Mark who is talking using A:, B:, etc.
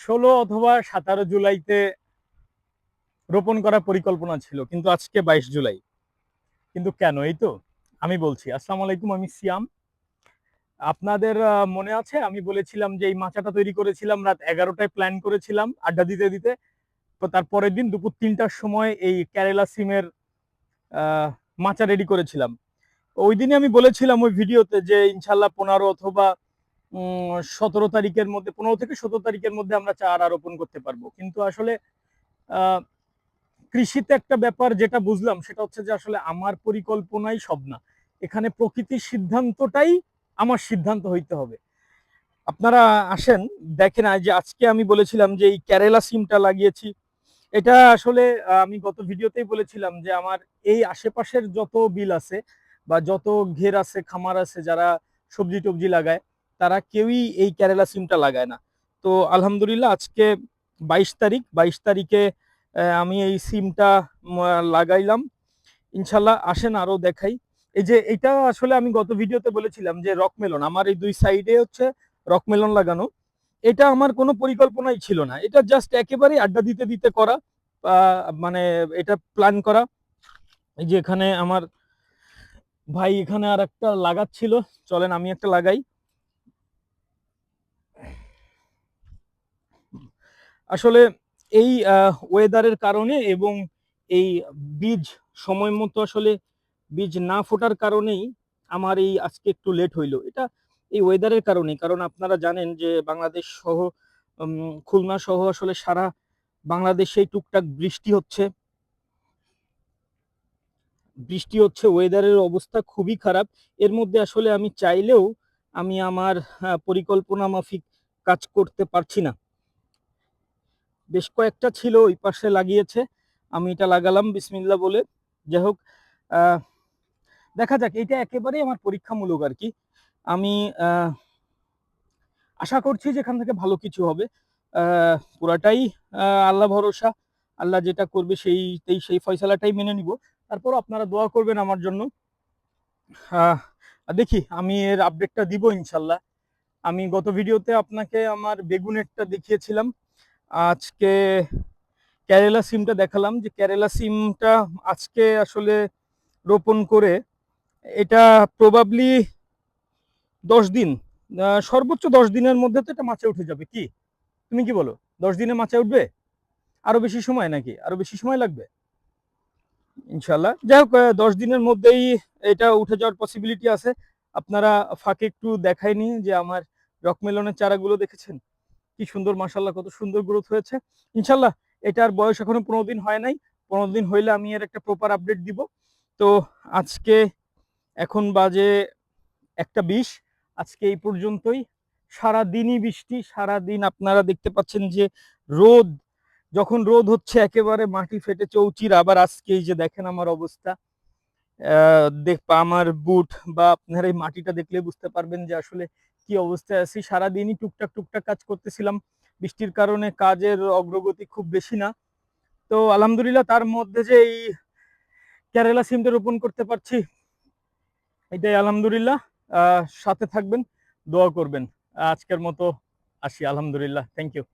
A: 16 অথবা 17 জুলাইতে রোপণ করার পরিকল্পনা ছিল, কিন্তু আজকে 22 জুলাই। কিন্তু কেন? এই তো আমি বলছি। আসসালামু আলাইকুম, আমি সিয়াম। আপনাদের মনে আছে আমি বলেছিলাম যে এই মাচাটা তৈরি করেছিলাম রাত 11টায়, প্ল্যান করেছিলাম আড্ডা দিতে দিতে। তো তার পরের দিন দুপুর 3টার সময় এই কেরালা সিমের মাচা রেডি করেছিলাম। ওই দিনই আমি বলেছিলাম ওই ভিডিওতে যে ইনশাল্লাহ 15 অথবা 17 তারিখের মধ্যে, 15 থেকে 17 তারিখের মধ্যে আমরা চারা রোপণ করতে পারবো। কিন্তু আসলে আহ, কৃষিতে একটা ব্যাপার যেটা বুঝলাম সেটা হচ্ছে যে আসলে আমার পরিকল্পনাই সব না। এখানে প্রকৃতির সিদ্ধান্তটাই আমার সিদ্ধান্ত হইতে হবে। আপনারা আসেন, দেখেন যে আজকে আমি বলেছিলাম যে এই কেরালা সিমটা লাগিয়েছি। এটা আসলে আমি গত ভিডিওতেই বলেছিলাম যে আমার এই আশেপাশের যত বিল আছে বা যত ঘের আছে, খামার আছে, যারা সবজি টবজি লাগায়, তারা কেউই এই কেরালা সিমটা লাগায় না। তো আলহামদুলিল্লাহ আজকে 22 তারিখ, 22 তারিখে আমি এই সিমটা লাগাইলাম। ইনশাল্লাহ আসেন আরো দেখাই। এই যে এটা আসলে আমি গত ভিডিওতে বলেছিলাম যে রকমেলন, আমার এই দুই সাইডে হচ্ছে রকমেলন লাগানো। এটা আমার কোনো পরিকল্পনাই ছিল না, এটা জাস্ট একেবারেই আড্ডা দিতে দিতে করা, মানে এটা প্ল্যান করা। এই যে এখানে আমার ভাই এখানে আর একটা লাগাচ্ছিল, চলেন আমি একটা লাগাই। আসলে এই ওয়েদারের কারণে এবং এই বীজ সময় মতো আসলে বীজ না ফোটার কারণেই আমার এই আজকে একটু লেট হইলো। এটা এই ওয়েদারের কারণে, কারণ আপনারা জানেন যে বাংলাদেশ সহ খুলনা সহ আসলে সারা বাংলাদেশেই টুকটাক বৃষ্টি হচ্ছে, ওয়েদারের অবস্থা খুবই খারাপ। এর মধ্যে আসলে আমি চাইলেও আমি আমার পরিকল্পনা মাফিক কাজ করতে পারছি না। বেশ কয়েকটা ছিল ওই পাশে লাগিয়েছে, আমি এটা লাগালাম বিসমিল্লাহ বলে। যাই হোক, আহ, দেখা যাক। এটা একেবারেই আমার পরীক্ষামূলক আর কি। আমি আশা করছি যে এখান থেকে ভালো কিছু হবে। পুরাটাই আল্লাহ ভরসা। আল্লাহ যেটা করবে সেই ফয়সালাটাই মেনে নিব। তারপর আপনারা দোয়া করবেন আমার জন্য। আহ, দেখি আমি এর আপডেটটা দিব ইনশাল্লাহ। আমি গত ভিডিওতে আপনাকে আমার বেগুনেরটা দেখিয়েছিলাম, আজকে কেরালা সিমটা দেখালাম। যে কেরালা সিমটা আজকে আসলে রোপণ করে এটা প্রবাবলি 10 দিন, সর্বোচ্চ 10 দিনের মধ্যে তো এটা মাচা উঠে যাবে। কি তুমি কি বলো? 10 দিনে মাচা উঠবে? আরো বেশি সময় নাকি আরো বেশি সময় লাগবে? ইনশাল্লাহ। যাই হোক, 10 দিনের মধ্যেই এটা উঠে যাওয়ার পসিবিলিটি আছে। আপনারা ফাঁকে একটু দেখায়নি যে আমার রকমেলনের চারাগুলো দেখেছেন কি সুন্দর, মাশাল্লাহ কত সুন্দর গ্রোথ হয়েছে। ইনশাল্লাহ এটার বয়স এখনো 15 দিন হয় নাই। 15 দিন হইলে আমি এর একটা প্রপার আপডেট দিব। তো আজকে এখন বাজে 1টা 20, আজকে এই পর্যন্তই। সারাদিনই বৃষ্টি, সারাদিন আপনারা দেখতে পাচ্ছেন যে রোদ, যখন রোদ হচ্ছে একেবারে মাটি ফেটে চৌচির। আবার আজকে এই যে দেখেন আমার অবস্থা, আমার বুট বা আপনার এই মাটিটা দেখলে বুঝতে পারবেন যে আসলে কি অবস্থায় আছি। সারাদিনই টুকটাক টুকটাক কাজ করতেছিলাম, বৃষ্টির কারণে কাজের অগ্রগতি খুব বেশি না। তো আলহামদুলিল্লাহ তার মধ্যে যে এই কেরালা সিমটা রোপণ করতে পারছি, এটাই আলহামদুলিল্লাহ। সাথে থাকবেন, দোয়া করবেন। আজকের মতো আসি, আলহামদুলিল্লাহ, থ্যাংক ইউ।